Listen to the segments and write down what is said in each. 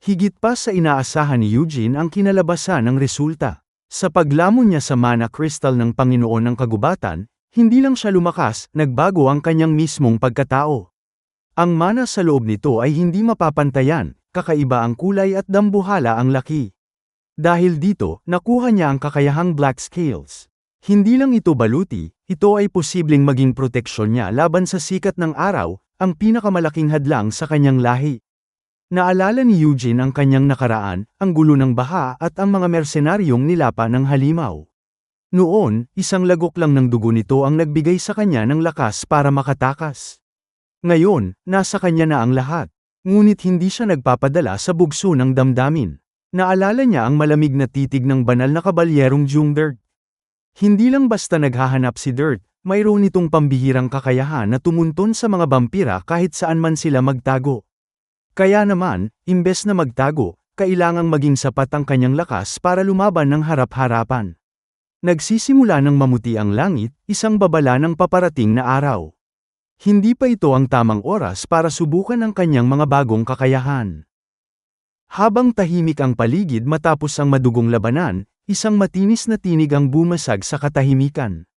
Higit pa sa inaasahan ni Eugene ang kinalabasan ng resulta. Sa paglamon niya sa mana crystal ng Panginoon ng Kagubatan, hindi lang siya lumakas, nagbago ang kanyang mismong pagkatao. Ang mana sa loob nito ay hindi mapapantayan, kakaiba ang kulay at dambuhala ang laki. Dahil dito, nakuha niya ang kakayahang Black Scales. Hindi lang ito baluti, ito ay posibleng maging proteksyon niya laban sa sikat ng araw, ang pinakamalaking hadlang sa kanyang lahi. Naalala ni Eugene ang kanyang nakaraan, ang gulo ng baha at ang mga mersenaryong nilapa ng halimaw. Noon, isang lagok lang ng dugo nito ang nagbigay sa kanya ng lakas para makatakas. Ngayon, nasa kanya na ang lahat. Ngunit hindi siya nagpapadala sa bugso ng damdamin. Naalala niya ang malamig na titig ng banal na kabalyerong Jungdert. Hindi lang basta naghahanap si Dirt, mayroon itong pambihirang kakayahan na tumunton sa mga vampira kahit saan man sila magtago. Kaya naman, imbes na magtago, kailangang maging sapat ang kanyang lakas para lumaban ng harap-harapan. Nagsisimula ng mamuti ang langit, isang babala ng paparating na araw. Hindi pa ito ang tamang oras para subukan ang kanyang mga bagong kakayahan. Habang tahimik ang paligid matapos ang madugong labanan, isang matinis na tinig ang bumasag sa katahimikan.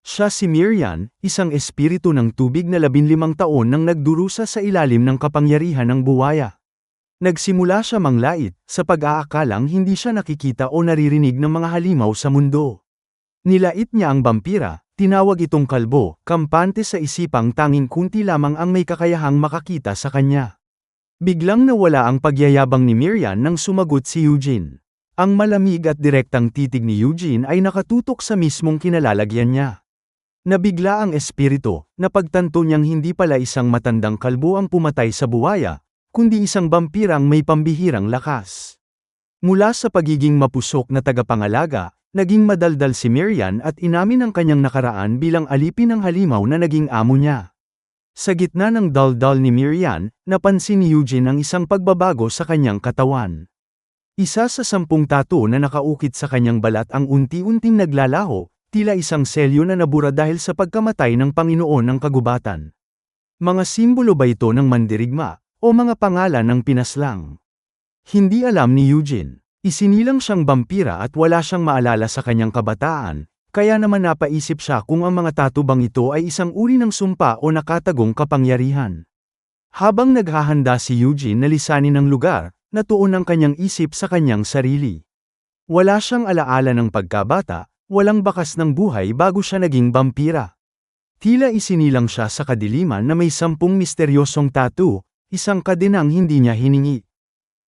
Siya si Mirian, isang espiritu ng tubig na 15 taon nang nagdurusa sa ilalim ng kapangyarihan ng buwaya. Nagsimula siya manglait, sa pag-aakalang hindi siya nakikita o naririnig ng mga halimaw sa mundo. Nilait niya ang vampira, tinawag itong kalbo, kampante sa isipang tanging kunti lamang ang may kakayahang makakita sa kanya. Biglang nawala ang pagyayabang ni Mirian nang sumagot si Eugene. Ang malamig at direktang titig ni Eugene ay nakatutok sa mismong kinalalagyan niya. Nabigla ang espiritu, napagtanto niyang hindi pala isang matandang kalbo ang pumatay sa buwaya, kundi isang vampirang may pambihirang lakas. Mula sa pagiging mapusok na tagapangalaga, naging madaldal si Mirian at inamin ang kanyang nakaraan bilang alipin ng halimaw na naging amo niya. Sa gitna ng daldal ni Mirian, napansin ni Eugene ang isang pagbabago sa kanyang katawan. Isa sa 10 tattoo na nakaukit sa kanyang balat ang unti-unting naglalaho, tila isang selyo na nabura dahil sa pagkamatay ng Panginoon ng Kagubatan. Mga simbolo ba ito ng mandirigma, o mga pangalan ng pinaslang? Hindi alam ni Eugene. Isinilang siyang vampira at wala siyang maalala sa kanyang kabataan, kaya naman napaisip siya kung ang mga tatubang ito ay isang uri ng sumpa o nakatagong kapangyarihan. Habang naghahanda si Eugene na lisanin ang lugar, natuon ang kanyang isip sa kanyang sarili. Wala siyang alaala ng pagkabata, walang bakas ng buhay bago siya naging vampira. Tila isinilang siya sa kadiliman na may 10 misteryosong tattoo, isang kadenang hindi niya hiningi.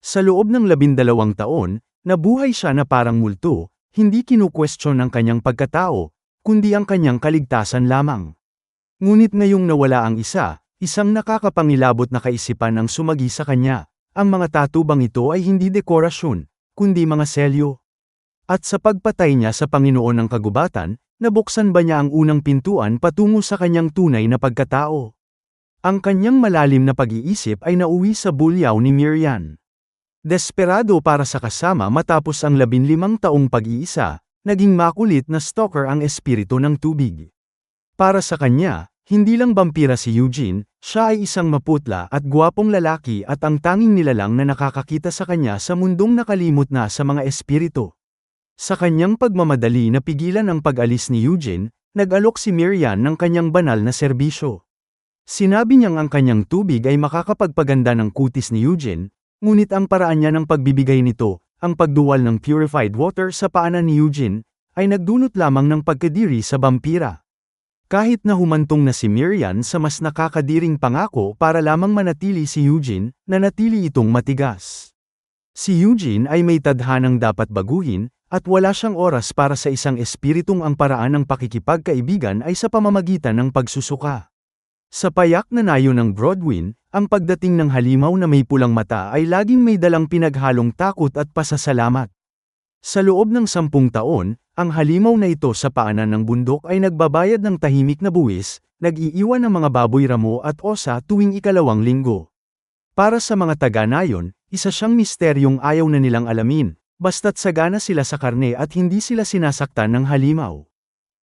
Sa loob ng 12 taon, nabuhay siya na parang multo, hindi kinukwestiyon ang kanyang pagkatao, kundi ang kanyang kaligtasan lamang. Ngunit ngayong nawala ang isang nakakapangilabot na kaisipan ang sumagi sa kanya. Ang mga tatubang ito ay hindi dekorasyon, kundi mga selyo. At sa pagpatay niya sa Panginoon ng Kagubatan, nabuksan ba niya ang unang pintuan patungo sa kanyang tunay na pagkatao? Ang kanyang malalim na pag-iisip ay nauwi sa bulyaw ni Mirian. Desperado para sa kasama matapos ang 15 taong pag-iisa, naging makulit na stalker ang espiritu ng tubig. Para sa kanya, hindi lang vampira si Eugene, siya ay isang maputla at gwapong lalaki at ang tanging nilalang na nakakakita sa kanya sa mundong nakalimot na sa mga espiritu. Sa kanyang pagmamadali na pigilan ang pag-alis ni Eugene, nag-alok si Mirian ng kanyang banal na serbisyo. Sinabi niyang ang kanyang tubig ay makakapagpaganda ng kutis ni Eugene, ngunit ang paraan niya ng pagbibigay nito, ang pagduwal ng purified water sa paanan ni Eugene, ay nagdulot lamang ng pagkadiri sa vampira. Kahit na humantong na si Mirian sa mas nakakadiring pangako para lamang manatili si Eugene, nanatili itong matigas. Si Eugene ay may tadhanang dapat baguhin, at wala siyang oras para sa isang espiritong ang paraan ng pakikipagkaibigan ay sa pamamagitan ng pagsusuka. Sa payak na nayo ng Broadwin, ang pagdating ng halimaw na may pulang mata ay laging may dalang pinaghalong takot at pasasalamat. Sa loob ng 10 taon, ang halimaw na ito sa paanan ng bundok ay nagbabayad ng tahimik na buwis, nag-iiwan ng mga baboy ramo at osa tuwing ikalawang linggo. Para sa mga taga-nayon, isa siyang misteryong ayaw na nilang alamin. Basta't sagana sila sa karne at hindi sila sinasaktan ng halimaw.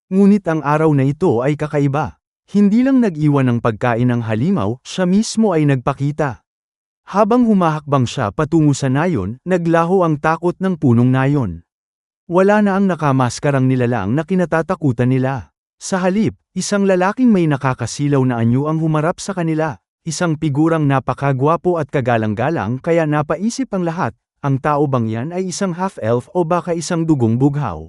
Ngunit ang araw na ito ay kakaiba. Hindi lang nag-iwan ng pagkain ng halimaw, siya mismo ay nagpakita. Habang humahakbang siya patungo sa nayon, naglaho ang takot ng punong nayon. Wala na ang nakamaskarang nilalang na kinatatakutan nila. Sa halip, isang lalaking may nakakasilaw na anyo ang humarap sa kanila, isang figurang napakagwapo at kagalang-galang kaya napaisip ang lahat, ang tao bang yan ay isang half-elf o baka isang dugong bughaw?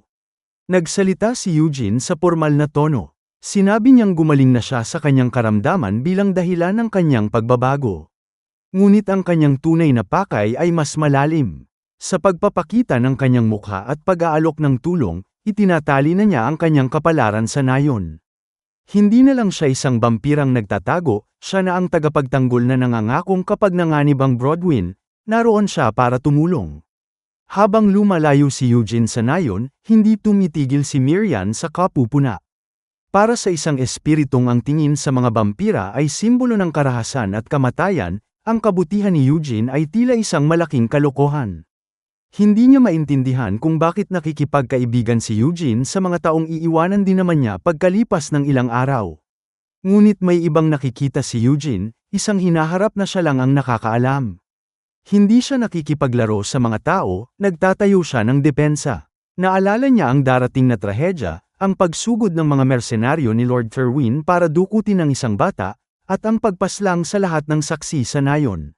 Nagsalita si Eugene sa pormal na tono. Sinabi niyang gumaling na siya sa kanyang karamdaman bilang dahilan ng kanyang pagbabago. Ngunit ang kanyang tunay na pakay ay mas malalim. Sa pagpapakita ng kanyang mukha at pag-aalok ng tulong, itinatali na niya ang kanyang kapalaran sa nayon. Hindi na lang siya isang vampirang nagtatago, siya na ang tagapagtanggol na nangangakong kapag nanganib ang Broadwin, naroon siya para tumulong. Habang lumalayo si Eugene sa nayon, hindi tumitigil si Miriam sa kapupuna. Para sa isang espiritong ang tingin sa mga vampira ay simbolo ng karahasan at kamatayan, ang kabutihan ni Eugene ay tila isang malaking kalokohan. Hindi niya maintindihan kung bakit nakikipagkaibigan si Eugene sa mga taong iiwanan din naman niya pagkalipas ng ilang araw. Ngunit may ibang nakikita si Eugene, isang hinaharap na siya lang ang nakakaalam. Hindi siya nakikipaglaro sa mga tao, nagtatayo siya ng depensa. Naalala niya ang darating na trahedya, ang pagsugod ng mga mersenaryo ni Lord Terwin para dukutin ang isang bata, at ang pagpaslang sa lahat ng saksi sa nayon.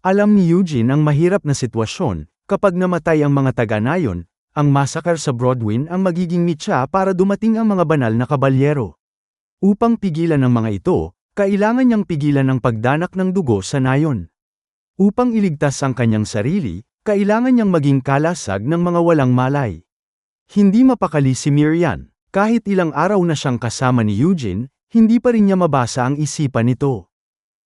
Alam ni Eugene ang mahirap na sitwasyon. Kapag namatay ang mga taga-nayon, ang massacre sa Broadwin ang magiging mitya para dumating ang mga banal na kabalyero. Upang pigilan ang mga ito, kailangan niyang pigilan ang pagdanak ng dugo sa nayon. Upang iligtas ang kanyang sarili, kailangan niyang maging kalasag ng mga walang malay. Hindi mapakali si Miriam. Kahit ilang araw na siyang kasama ni Eugene, hindi pa rin niya mabasa ang isipan nito.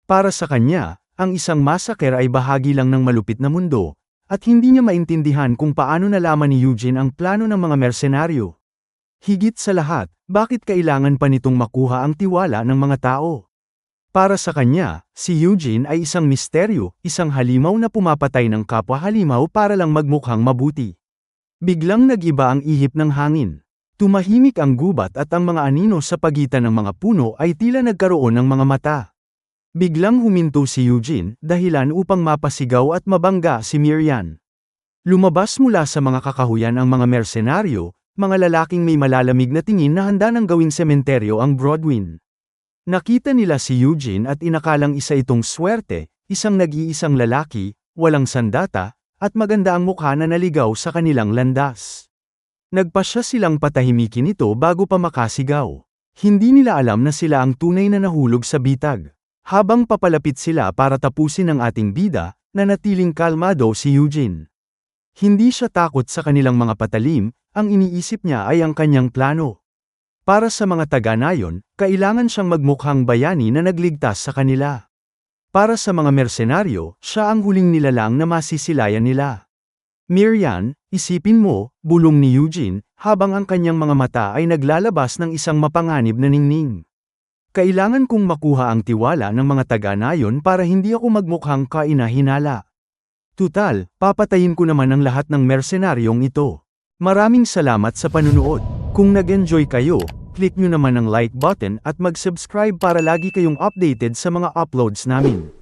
Para sa kanya, ang isang massacre ay bahagi lang ng malupit na mundo, at hindi niya maintindihan kung paano nalaman ni Eugene ang plano ng mga mersenaryo. Higit sa lahat, bakit kailangan pa nitong makuha ang tiwala ng mga tao? Para sa kanya, si Eugene ay isang misteryo, isang halimaw na pumapatay ng kapwa halimaw para lang magmukhang mabuti. Biglang nag-iba ang ihip ng hangin. Tumahimik ang gubat at ang mga anino sa pagitan ng mga puno ay tila nagkaroon ng mga mata. Biglang huminto si Eugene, dahilan upang mapasigaw at mabangga si Miriam. Lumabas mula sa mga kakahuyan ang mga mersenaryo, mga lalaking may malalamig na tingin na handa nang gawing sementeryo ang Broadwin. Nakita nila si Eugene at inakalang isa itong swerte, isang nag-iisang lalaki, walang sandata, at maganda ang mukha na naligaw sa kanilang landas. Nagpasya silang patahimikin ito bago pa makasigaw. Hindi nila alam na sila ang tunay na nahulog sa bitag. Habang papalapit sila para tapusin ang ating bida, nanatiling kalmado si Eugene. Hindi siya takot sa kanilang mga patalim, ang iniisip niya ay ang kanyang plano. Para sa mga taga-nayon, kailangan siyang magmukhang bayani na nagligtas sa kanila. Para sa mga mersenaryo, siya ang huling nilalang na masisilayan nila. Miriam, isipin mo, bulong ni Eugene, habang ang kanyang mga mata ay naglalabas ng isang mapanganib na ningning. Kailangan kong makuha ang tiwala ng mga taga-nayon para hindi ako magmukhang kainahinala. Tutal, papatayin ko naman ang lahat ng mersenaryong ito. Maraming salamat sa panunood. Kung nag-enjoy kayo, click nyo naman ang like button at mag-subscribe para lagi kayong updated sa mga uploads namin.